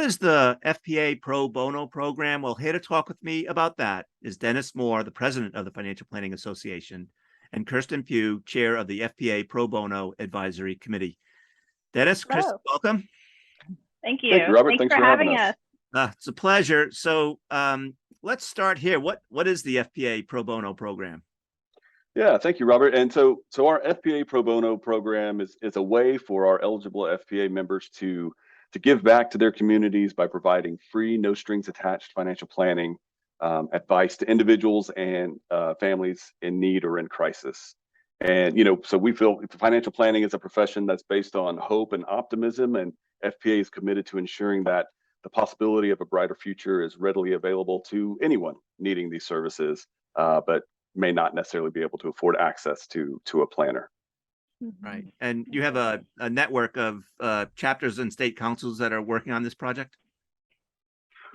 is the FPA Pro Bono Program? Well, here to talk with me about that is Dennis Moore, the president of the Financial Planning Association, and Kristin Pugh, chair of the FPA Pro Bono Advisory Committee. Dennis, Kristin, welcome. Thank you. Thank you, Robert. Thanks for having us. It's a pleasure. So let's start here. What is the FPA Pro Bono Program? Yeah, thank you, Robert. And so our FPA Pro Bono Program is a way for our eligible FPA members to give back to their communities by providing free, no strings attached financial planning advice to individuals and families in need or in crisis. And, so we feel financial planning is a profession that's based on hope and optimism, and FPA is committed to ensuring that the possibility of a brighter future is readily available to anyone needing these services, but may not necessarily be able to afford access to a planner. Right. And you have a network of chapters and state councils that are working on this project?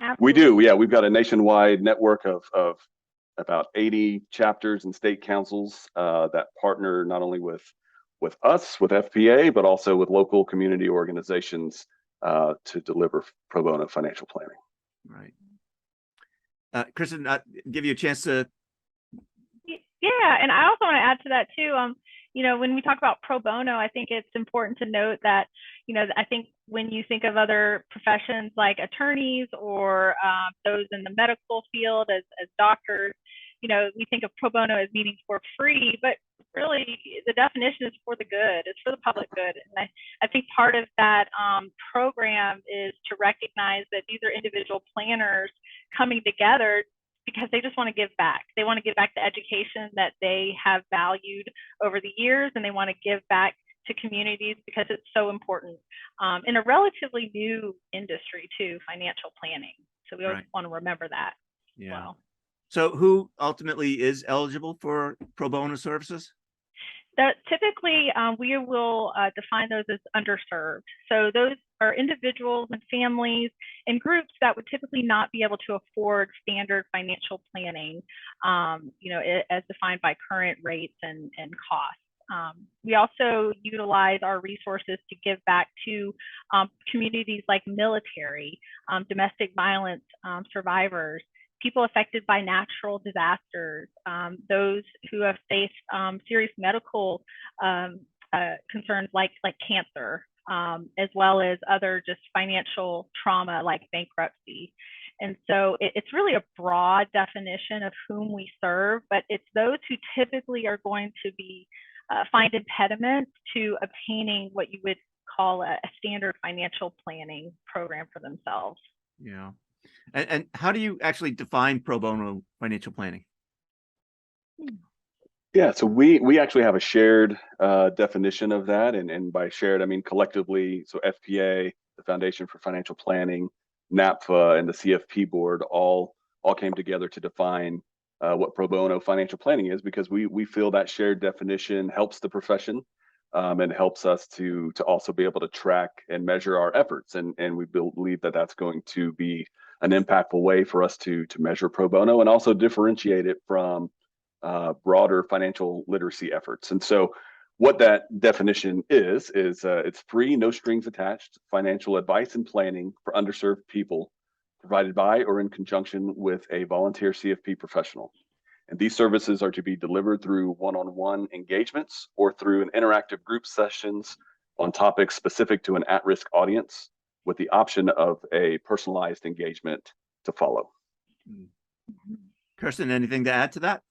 Absolutely. We do. Yeah, we've got a nationwide network of about 80 chapters and state councils that partner not only with us, with FPA, but also with local community organizations to deliver pro bono financial planning. Right. Kristin, give you a chance to. Yeah, and I also want to add to that too. When we talk about pro bono, I think it's important to note that, I think when you think of other professions like attorneys or those in the medical field as doctors, we think of pro bono as meaning for free, but really the definition is for the good, it's for the public good. And I think part of that program is to recognize that these are individual planners coming together because they just want to give back. They want to give back the education that they have valued over the years, and they want to give back to communities because it's so important in a relatively new industry too, financial planning. So we always want to remember that. Yeah. Well. So who ultimately is eligible for pro bono services? Typically, we will define those as underserved. So those are individuals and families and groups that would typically not be able to afford standard financial planning, as defined by current rates and costs. We also utilize our resources to give back to communities like military, domestic violence survivors, people affected by natural disasters, those who have faced serious medical concerns like cancer, as well as other just financial trauma like bankruptcy. And so it's really a broad definition of whom we serve, but it's those who typically are going to be find impediments to obtaining what you would call a standard financial planning program for themselves. Yeah. And how do you actually define pro bono financial planning? Yeah, so we actually have a shared definition of that, and by shared I mean collectively. So FPA, the Foundation for Financial Planning, NAPFA, and the CFP board all came together to define what pro bono financial planning is, because we feel that shared definition helps the profession and helps us to also be able to track and measure our efforts, and we believe that that's going to be an impactful way for us to measure pro bono and also differentiate it from broader financial literacy efforts. And so what that definition is it's free, no strings attached financial advice and planning for underserved people, provided by or in conjunction with a volunteer CFP professional. And these services are to be delivered through one-on-one engagements or through an interactive group sessions on topics specific to an at-risk audience, with the option of a personalized engagement to follow. Kristin, anything to add to that?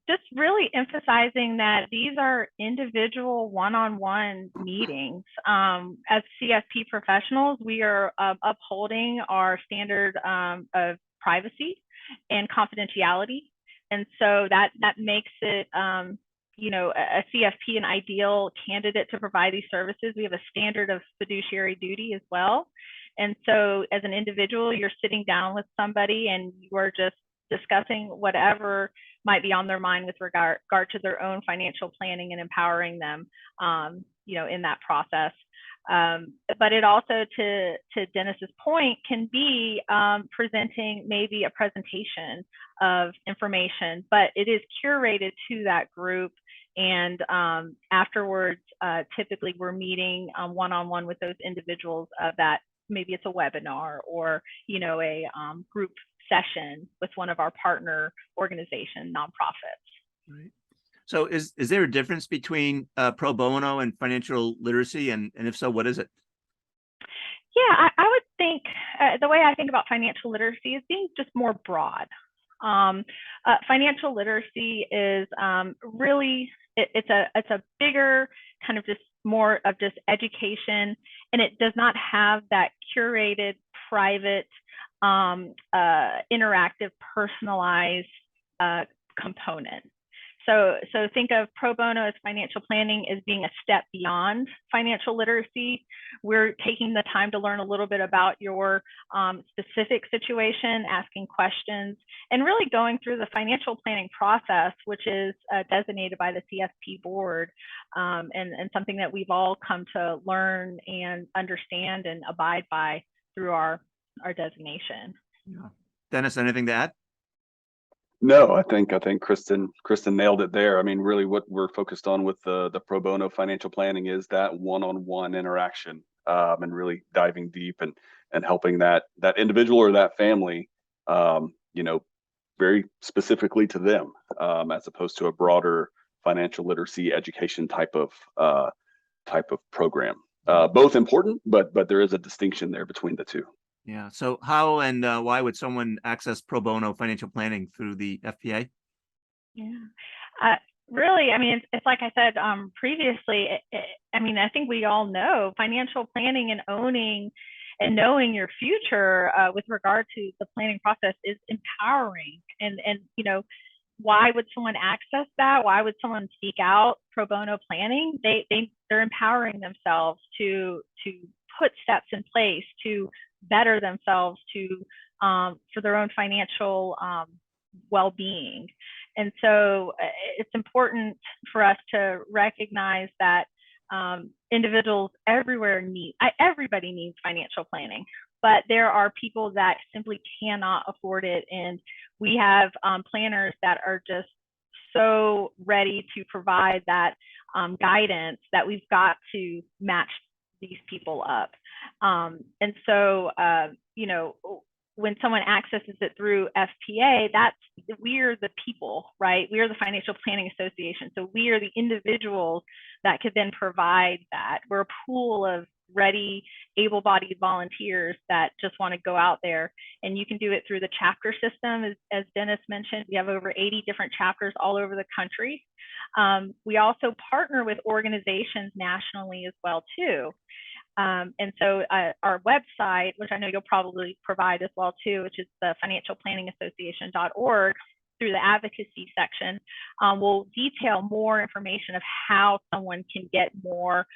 Just really emphasizing that these are individual one-on-one meetings. As CFP professionals, we are upholding our standard of privacy and confidentiality. And so that makes it a CFP an ideal candidate to provide these services. We have a standard of fiduciary duty as well. And so as an individual, you're sitting down with somebody and you are just discussing whatever might be on their mind with regard to their own financial planning and empowering them, in that process. But it also, to Dennis's point, can be presenting maybe a presentation of information, but it is curated to that group. And afterwards, typically we're meeting one-on-one with those individuals of that maybe it's a webinar or, a group session with one of our partner organization nonprofits. Right. So is there a difference between pro bono and financial literacy? And if so, what is it? Yeah, I would think the way I think about financial literacy is being just more broad. Financial literacy is really, it's a bigger kind of just more of just education, and it does not have that curated, private, interactive, personalized component. So think of pro bono as financial planning as being a step beyond financial literacy. We're taking the time to learn a little bit about your specific situation, asking questions, and really going through the financial planning process, which is designated by the CFP board, and something that we've all come to learn and understand and abide by through our designation. Yeah. Dennis, anything to add? No, I think Kristin nailed it there. I mean, really what we're focused on with the pro bono financial planning is that one-on-one interaction, and really diving deep and helping that individual or that family, very specifically to them, as opposed to a broader financial literacy education type of program. Both important, but there is a distinction there between the two. Yeah. So how and why would someone access pro bono financial planning through the FPA? Yeah. Really, I mean, it's like I said previously, I mean, I think we all know financial planning and owning and knowing your future with regard to the planning process is empowering. And why would someone access that? Why would someone seek out pro bono planning? They're empowering themselves to put steps in place to better themselves for their own financial well-being. And so it's important for us to recognize that individuals everywhere everybody needs financial planning, but there are people that simply cannot afford it. And we have planners that are just so ready to provide that guidance that we've got to match these people up. And so, when someone accesses it through FPA, we're the people, right? We are the Financial Planning Association. So we are the individuals that could then provide that. We're a pool of ready, able-bodied volunteers that just want to go out there, and you can do it through the chapter system. As Dennis mentioned, we have over 80 different chapters all over the country. We also partner with organizations nationally as well too. And so our website, which I know you'll probably provide as well too, which is the financialplanningassociation.org, through the advocacy section, will detail more information of how someone can get more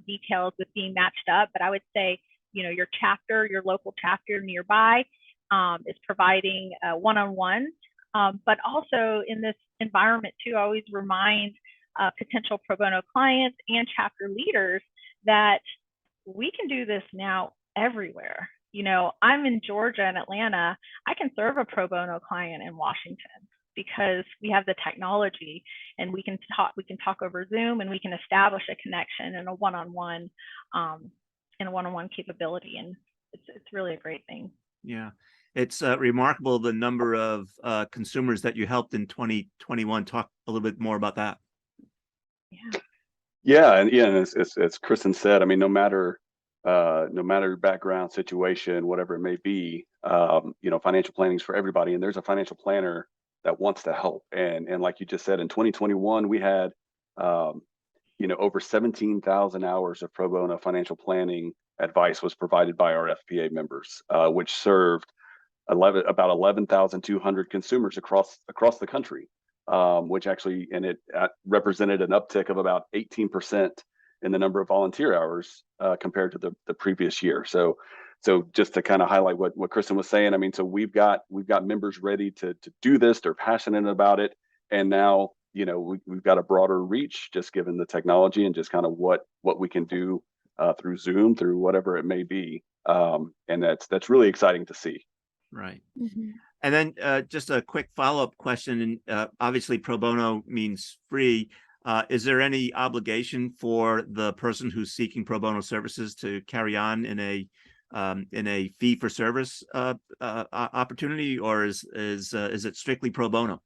details with being matched up. But I would say, your chapter, your local chapter nearby is providing one-on-ones, but also in this environment too, I always remind potential pro bono clients and chapter leaders that we can do this now everywhere. I'm in Georgia and Atlanta. I can serve a pro bono client in Washington because we have the technology, and we can talk over Zoom, and we can establish a connection and a one-on-one capability. And it's really a great thing. Yeah. It's remarkable the number of consumers that you helped in 2021. Talk a little bit more about that. Yeah, and as Kristin said, I mean, no matter your background, situation, whatever it may be, financial planning is for everybody, and there's a financial planner that wants to help. And like you just said, in 2021, we had over 17,000 hours of pro bono financial planning advice was provided by our FPA members, which served about 11,200 consumers across the country. Which actually, and it represented an uptick of about 18% in the number of volunteer hours compared to the previous year. So just to kind of highlight what Kristin was saying, I mean, so we've got members ready to do this. They're passionate about it, and now we've got a broader reach, just given the technology and just kind of what we can do through Zoom, through whatever it may be, and that's really exciting to see. Right. Mm-hmm. And then just a quick follow-up question. Obviously, pro bono means free. Is there any obligation for the person who's seeking pro bono services to carry on in a in a fee for service opportunity, or is it strictly pro bono?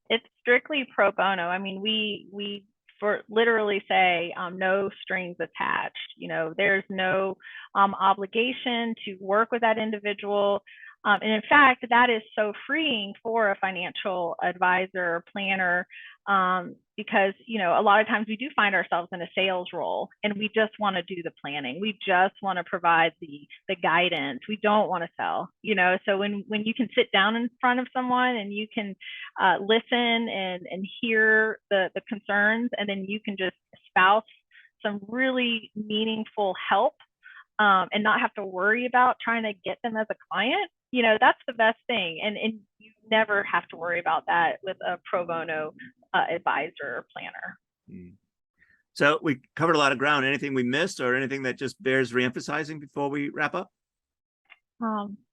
It's strictly pro bono. I mean, we for literally say no strings attached. You know, there's no obligation to work with that individual. And in fact, that is so freeing for a financial advisor or planner, because, you know, a lot of times we do find ourselves in a sales role and we just want to do the planning. We just want to provide the guidance. We don't want to sell, you know. So when you can sit down in front of someone and you can listen and hear the concerns, and then you can just espouse some really meaningful help, and not have to worry about trying to get them as a client, you know, that's the best thing. And you never have to worry about that with a pro bono advisor or planner. So we covered a lot of ground. Anything we missed or anything that just bears reemphasizing before we wrap up?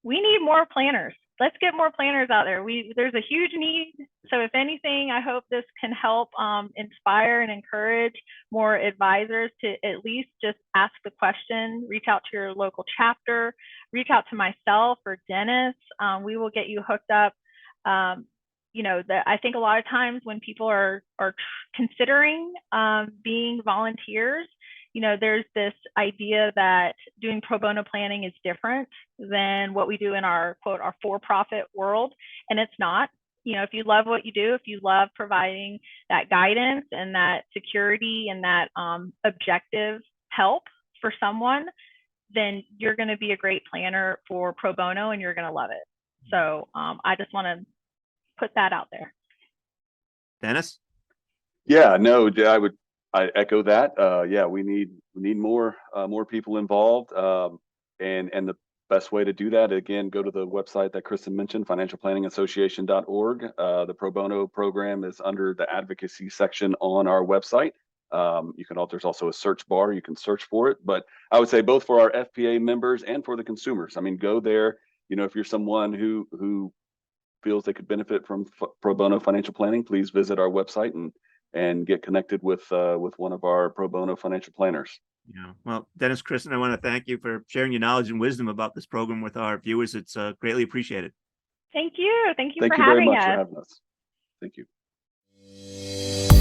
We need more planners. Let's get more planners out there. There's a huge need. So if anything, I hope this can help inspire and encourage more advisors to at least just ask the question, reach out to your local chapter, reach out to myself or Dennis. We will get you hooked up. You know, I think a lot of times when people are considering being volunteers, you know, there's this idea that doing pro bono planning is different than what we do in our quote, our for-profit world. And it's not. You know, if you love what you do, if you love providing that guidance and that security and that objective help for someone, then you're going to be a great planner for pro bono and you're going to love it. So I just want to put that out there. Dennis? Yeah, no, I echo that. Yeah, we need more people involved, and the best way to do that, again, go to the website that Kristin mentioned, financialplanningassociation.org. The pro bono program is under the advocacy section on our website. There's also a search bar, you can search for it. But I would say both for our FPA members and for the consumers. I mean, go there. You know, if you're someone who feels they could benefit from pro bono financial planning, please visit our website and get connected with one of our pro bono financial planners. Yeah. Well, Dennis, Kristin, I want to thank you for sharing your knowledge and wisdom about this program with our viewers. It's greatly appreciated. Thank you. Thank you for very much having us. for having us. Thank you.